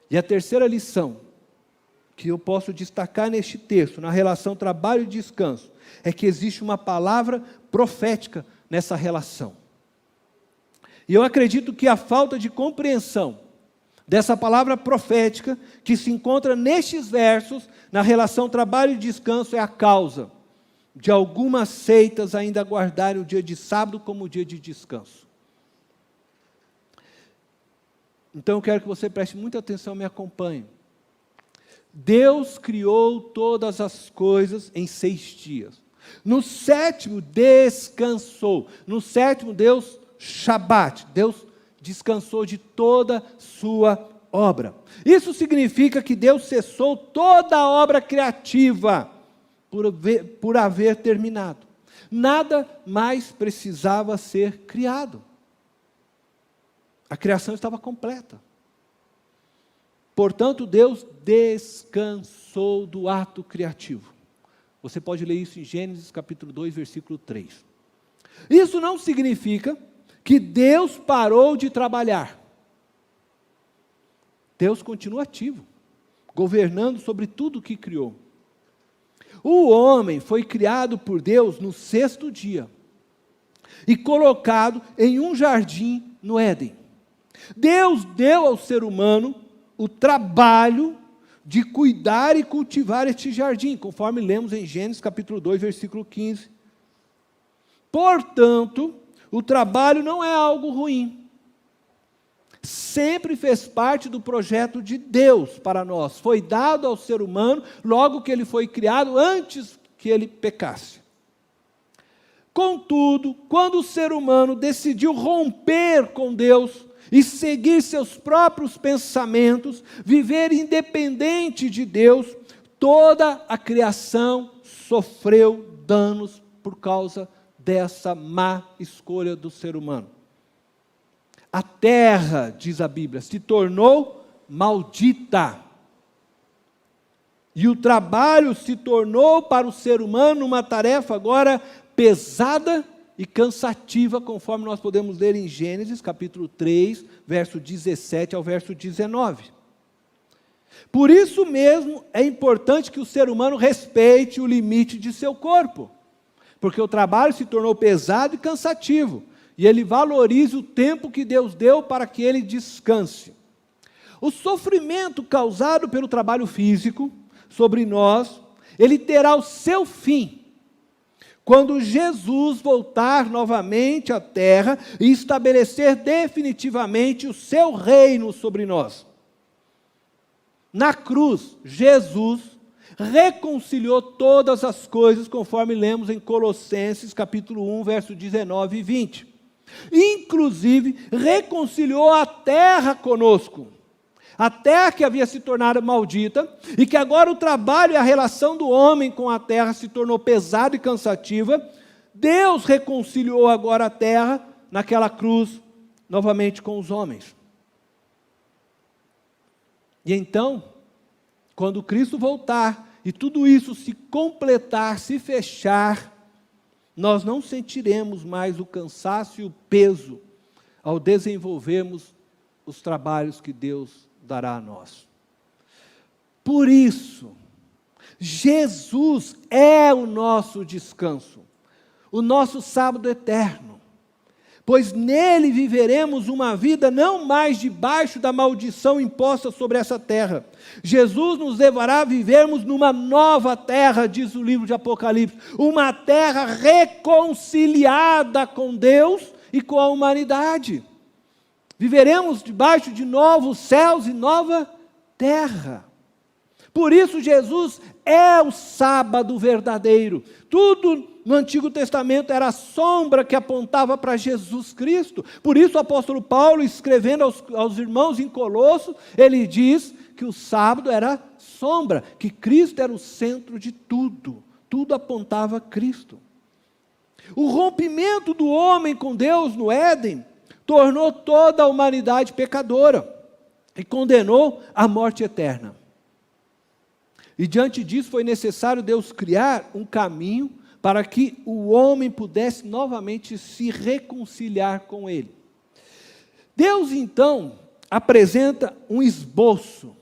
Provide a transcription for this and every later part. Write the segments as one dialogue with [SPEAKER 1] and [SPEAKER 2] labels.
[SPEAKER 1] E a terceira lição que eu posso destacar neste texto, na relação trabalho e descanso, é que existe uma palavra profética nessa relação. E eu acredito que a falta de compreensão dessa palavra profética, que se encontra nestes versos, na relação trabalho e descanso, é a causa de algumas seitas ainda guardarem o dia de sábado como o dia de descanso. Então eu quero que você preste muita atenção e me acompanhe. Deus criou todas as coisas em 6 dias. No 7º descansou. No 7º Deus, Shabat, Deus descansou de toda sua obra. Isso significa que Deus cessou toda a obra criativa por haver terminado. Nada mais precisava ser criado. A criação estava completa. Portanto, Deus descansou do ato criativo. Você pode ler isso em Gênesis capítulo 2, versículo 3. Isso não significa que Deus parou de trabalhar. Deus continua ativo, governando sobre tudo o que criou. O homem foi criado por Deus no 6º dia e colocado em um jardim no Éden. Deus deu ao ser humano o trabalho de cuidar e cultivar este jardim, conforme lemos em Gênesis capítulo 2, versículo 15. Portanto, o trabalho não é algo ruim. Sempre fez parte do projeto de Deus para nós. Foi dado ao ser humano logo que ele foi criado, antes que ele pecasse. Contudo, quando o ser humano decidiu romper com Deus e seguir seus próprios pensamentos, viver independente de Deus, toda a criação sofreu danos por causa dessa má escolha do ser humano. A terra, diz a Bíblia, se tornou maldita. E o trabalho se tornou para o ser humano uma tarefa agora pesada e cansativa, conforme nós podemos ler em Gênesis, capítulo 3, verso 17 ao verso 19. Por isso mesmo é importante que o ser humano respeite o limite de seu corpo, porque o trabalho se tornou pesado e cansativo, e ele valorize o tempo que Deus deu para que ele descanse. O sofrimento causado pelo trabalho físico sobre nós, ele terá o seu fim, quando Jesus voltar novamente à terra e estabelecer definitivamente o seu reino sobre nós. Na cruz, Jesus reconciliou todas as coisas, conforme lemos em Colossenses capítulo 1, verso 19 e 20. Inclusive, reconciliou a terra conosco. A terra que havia se tornado maldita, e que agora o trabalho e a relação do homem com a terra se tornou pesada e cansativa, Deus reconciliou agora a terra naquela cruz, novamente com os homens. E então, quando Cristo voltar, e tudo isso se completar, se fechar, nós não sentiremos mais o cansaço e o peso ao desenvolvermos os trabalhos que Deus dará a nós. Por isso, Jesus é o nosso descanso, o nosso sábado eterno, pois nele viveremos uma vida não mais debaixo da maldição imposta sobre essa terra. Jesus nos levará a vivermos numa nova terra, diz o livro de Apocalipse, uma terra reconciliada com Deus e com a humanidade. Viveremos debaixo de novos céus e nova terra. Por isso Jesus é o sábado verdadeiro. Tudo no Antigo Testamento era a sombra que apontava para Jesus Cristo. Por isso o apóstolo Paulo, escrevendo aos irmãos em Colosso, ele diz que o sábado era sombra, que Cristo era o centro de tudo. Tudo apontava a Cristo. O rompimento do homem com Deus no Éden tornou toda a humanidade pecadora e condenou à morte eterna. E diante disso foi necessário Deus criar um caminho para que o homem pudesse novamente se reconciliar com Ele. Deus então apresenta um esboço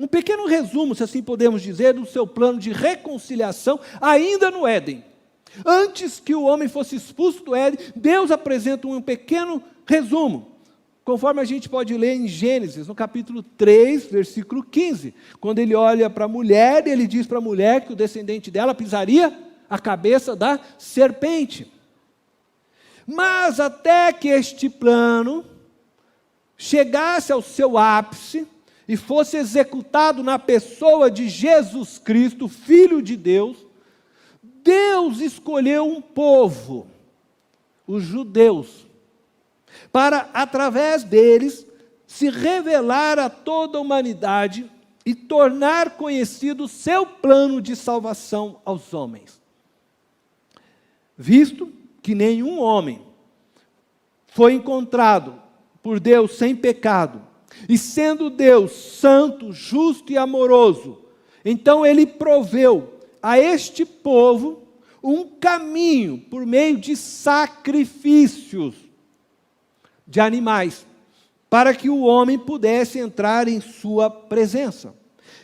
[SPEAKER 1] Um pequeno resumo, se assim podemos dizer, do seu plano de reconciliação, ainda no Éden. Antes que o homem fosse expulso do Éden, Deus apresenta um pequeno resumo, conforme a gente pode ler em Gênesis, no capítulo 3, versículo 15. Quando ele olha para a mulher, ele diz para a mulher que o descendente dela pisaria a cabeça da serpente. Mas até que este plano chegasse ao seu ápice e fosse executado na pessoa de Jesus Cristo, Filho de Deus, Deus escolheu um povo, os judeus, para, através deles, se revelar a toda a humanidade e tornar conhecido o seu plano de salvação aos homens. Visto que nenhum homem foi encontrado por Deus sem pecado, e sendo Deus santo, justo e amoroso, então Ele proveu a este povo um caminho por meio de sacrifícios de animais, para que o homem pudesse entrar em sua presença.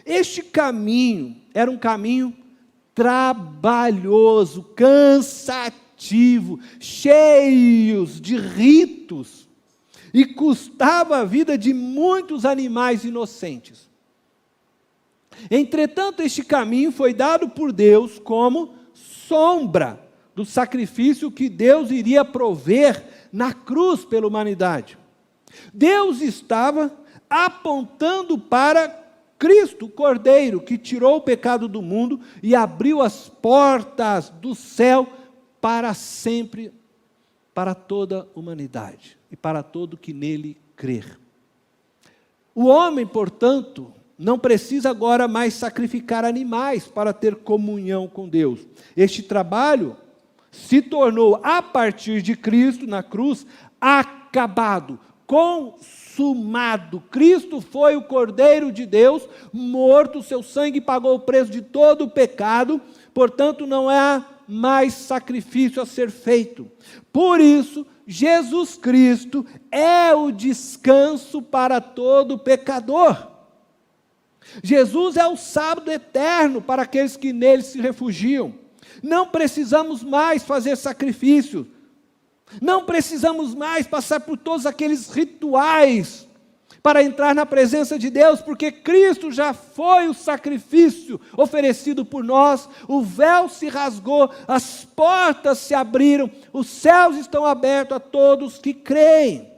[SPEAKER 1] Este caminho era um caminho trabalhoso, cansativo, cheios de ritos, e custava a vida de muitos animais inocentes. Entretanto, este caminho foi dado por Deus como sombra do sacrifício que Deus iria prover na cruz pela humanidade. Deus estava apontando para Cristo, o Cordeiro, que tirou o pecado do mundo e abriu as portas do céu para sempre, para toda a humanidade e para todo que nele crer. O homem, portanto, não precisa agora mais sacrificar animais para ter comunhão com Deus. Este trabalho se tornou, a partir de Cristo, na cruz, acabado, consumado. Cristo foi o Cordeiro de Deus, morto, seu sangue pagou o preço de todo o pecado, portanto não há mais sacrifício a ser feito. Por isso, Jesus Cristo é o descanso para todo pecador. Jesus é o sábado eterno para aqueles que nele se refugiam. Não precisamos mais fazer sacrifício. Não precisamos mais passar por todos aqueles rituais para entrar na presença de Deus, porque Cristo já foi o sacrifício oferecido por nós, o véu se rasgou, as portas se abriram, os céus estão abertos a todos que creem.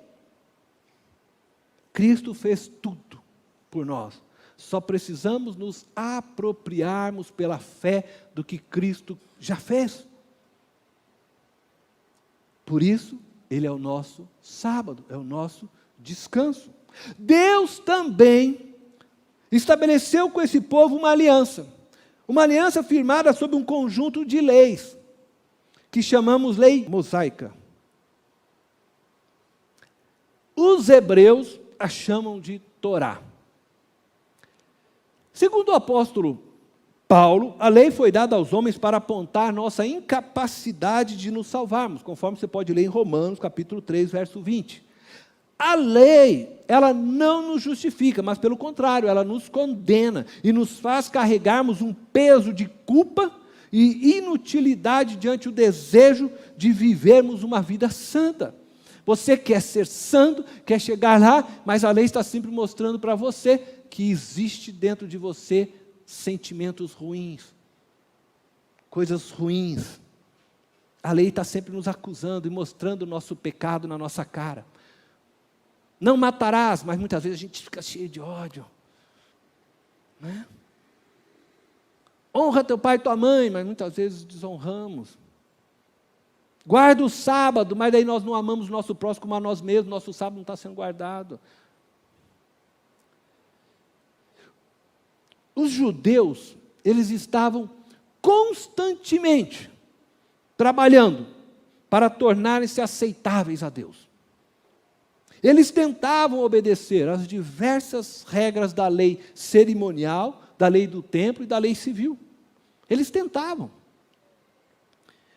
[SPEAKER 1] Cristo fez tudo por nós. Só precisamos nos apropriarmos pela fé do que Cristo já fez. Por isso, Ele é o nosso sábado, é o nosso descanso. Deus também estabeleceu com esse povo uma aliança firmada sob um conjunto de leis, que chamamos lei mosaica. Os hebreus a chamam de Torá. Segundo o apóstolo Paulo, a lei foi dada aos homens para apontar nossa incapacidade de nos salvarmos, conforme você pode ler em Romanos, capítulo 3, verso 20. A lei, ela não nos justifica, mas pelo contrário, ela nos condena e nos faz carregarmos um peso de culpa e inutilidade diante do desejo de vivermos uma vida santa. Você quer ser santo, quer chegar lá, mas a lei está sempre mostrando para você que existe dentro de você sentimentos ruins, coisas ruins. A lei está sempre nos acusando e mostrando o nosso pecado na nossa cara. Não matarás, mas muitas vezes a gente fica cheio de ódio, né? Honra teu pai e tua mãe, mas muitas vezes desonramos. Guarda o sábado, mas daí nós não amamos o nosso próximo como a nós mesmos, nosso sábado não está sendo guardado. Os judeus, eles estavam constantemente trabalhando para tornarem-se aceitáveis a Deus. Eles tentavam obedecer às diversas regras da lei cerimonial, da lei do templo e da lei civil. Eles tentavam.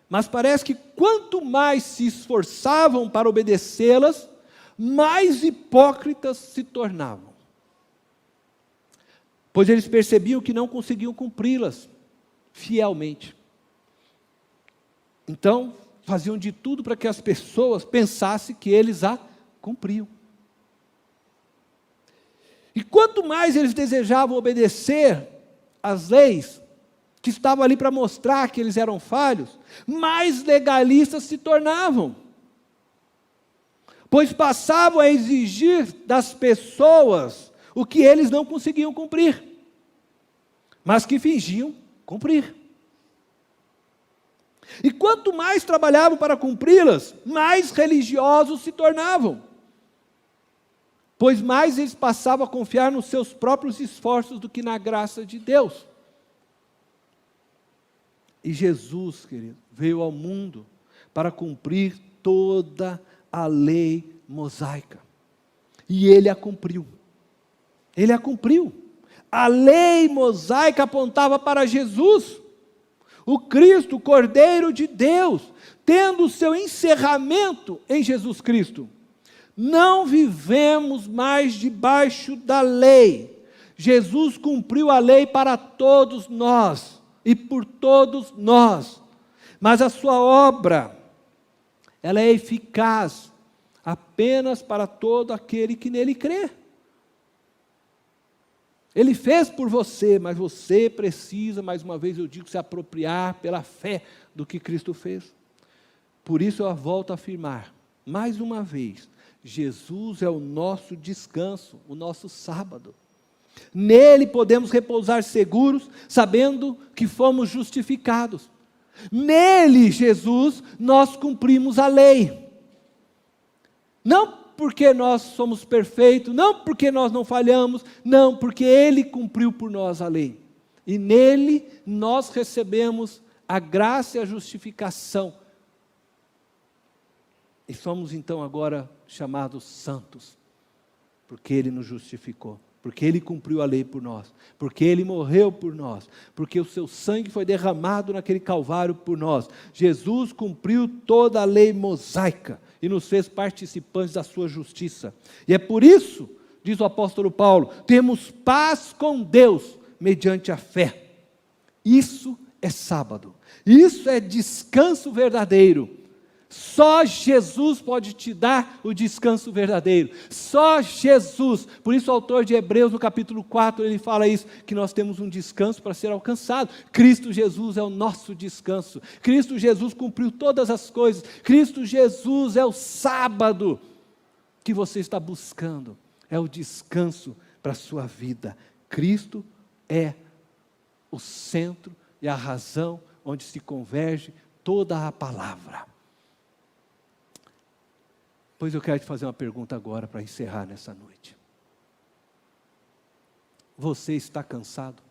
[SPEAKER 1] Mas parece que quanto mais se esforçavam para obedecê-las, mais hipócritas se tornavam. pois eles percebiam que não conseguiam cumpri-las fielmente. Então, faziam de tudo para que as pessoas pensassem que eles a cumpriam. E quanto mais eles desejavam obedecer às leis, que estavam ali para mostrar que eles eram falhos, mais legalistas se tornavam. Pois passavam a exigir das pessoas o que eles não conseguiam cumprir, mas que fingiam cumprir. E quanto mais trabalhavam para cumpri-las, mais religiosos se tornavam, pois mais eles passavam a confiar nos seus próprios esforços do que na graça de Deus. E Jesus, querido, veio ao mundo para cumprir toda a lei mosaica. E Ele a cumpriu. Ele a cumpriu. A lei mosaica apontava para Jesus, o Cristo, o Cordeiro de Deus, tendo o seu encerramento em Jesus Cristo. Não vivemos mais debaixo da lei. Jesus cumpriu a lei para todos nós e por todos nós. Mas a sua obra, ela é eficaz apenas para todo aquele que nele crê. Ele fez por você, mas você precisa, mais uma vez eu digo, se apropriar pela fé do que Cristo fez. Por isso eu volto a afirmar, mais uma vez, Jesus é o nosso descanso, o nosso sábado. Nele podemos repousar seguros, sabendo que fomos justificados. Nele, Jesus, nós cumprimos a lei. Não porque nós somos perfeitos, não porque nós não falhamos, não, porque Ele cumpriu por nós a lei. E nele nós recebemos a graça e a justificação. E somos então agora chamados santos, porque Ele nos justificou, porque Ele cumpriu a lei por nós, porque Ele morreu por nós, porque o seu sangue foi derramado naquele Calvário por nós. Jesus cumpriu toda a lei mosaica e nos fez participantes da sua justiça. E é por isso, diz o apóstolo Paulo, temos paz com Deus mediante a fé. Isso é sábado, isso é descanso verdadeiro. Só Jesus pode te dar o descanso verdadeiro, só Jesus. Por isso o autor de Hebreus no capítulo 4, ele fala isso, que nós temos um descanso para ser alcançado. Cristo Jesus é o nosso descanso, Cristo Jesus cumpriu todas as coisas, Cristo Jesus é o sábado que você está buscando, é o descanso para a sua vida. Cristo é o centro e a razão onde se converge toda a palavra. Pois eu quero te fazer uma pergunta agora para encerrar nessa noite. Você está cansado?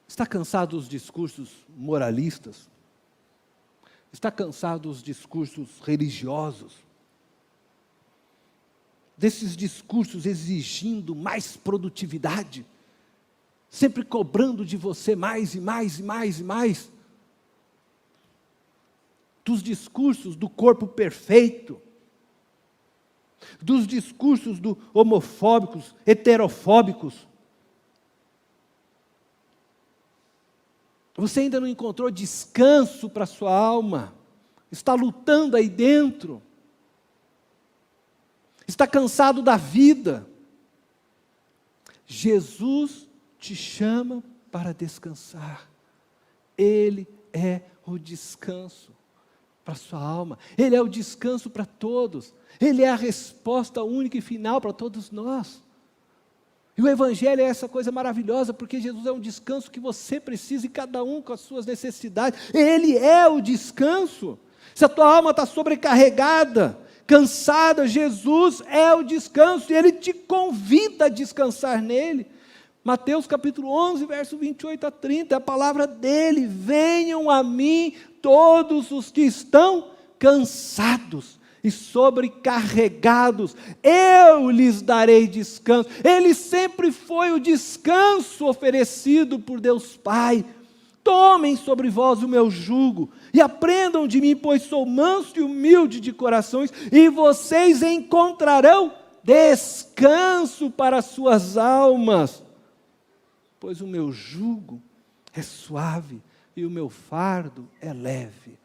[SPEAKER 1] Está cansado dos discursos moralistas? Está cansado dos discursos religiosos? Desses discursos exigindo mais produtividade? Sempre cobrando de você mais e mais e mais e mais? Dos discursos do corpo perfeito, dos discursos do homofóbicos, heterofóbicos. Você ainda não encontrou descanso para a sua alma, está lutando aí dentro, está cansado da vida. Jesus te chama para descansar, Ele é o descanso para a sua alma, Ele é o descanso para todos, Ele é a resposta única e final para todos nós. E o Evangelho é essa coisa maravilhosa, porque Jesus é um descanso que você precisa, e cada um com as suas necessidades. Ele é o descanso. Se a tua alma está sobrecarregada, cansada, Jesus é o descanso, e Ele te convida a descansar nele. Mateus capítulo 11, verso 28 a 30, é a palavra dele: venham a mim todos os que estão cansados e sobrecarregados, eu lhes darei descanso. Ele sempre foi o descanso oferecido por Deus Pai. Tomem sobre vós o meu jugo e aprendam de mim, pois sou manso e humilde de corações, e vocês encontrarão descanso para as suas almas, pois o meu jugo é suave e o meu fardo é leve.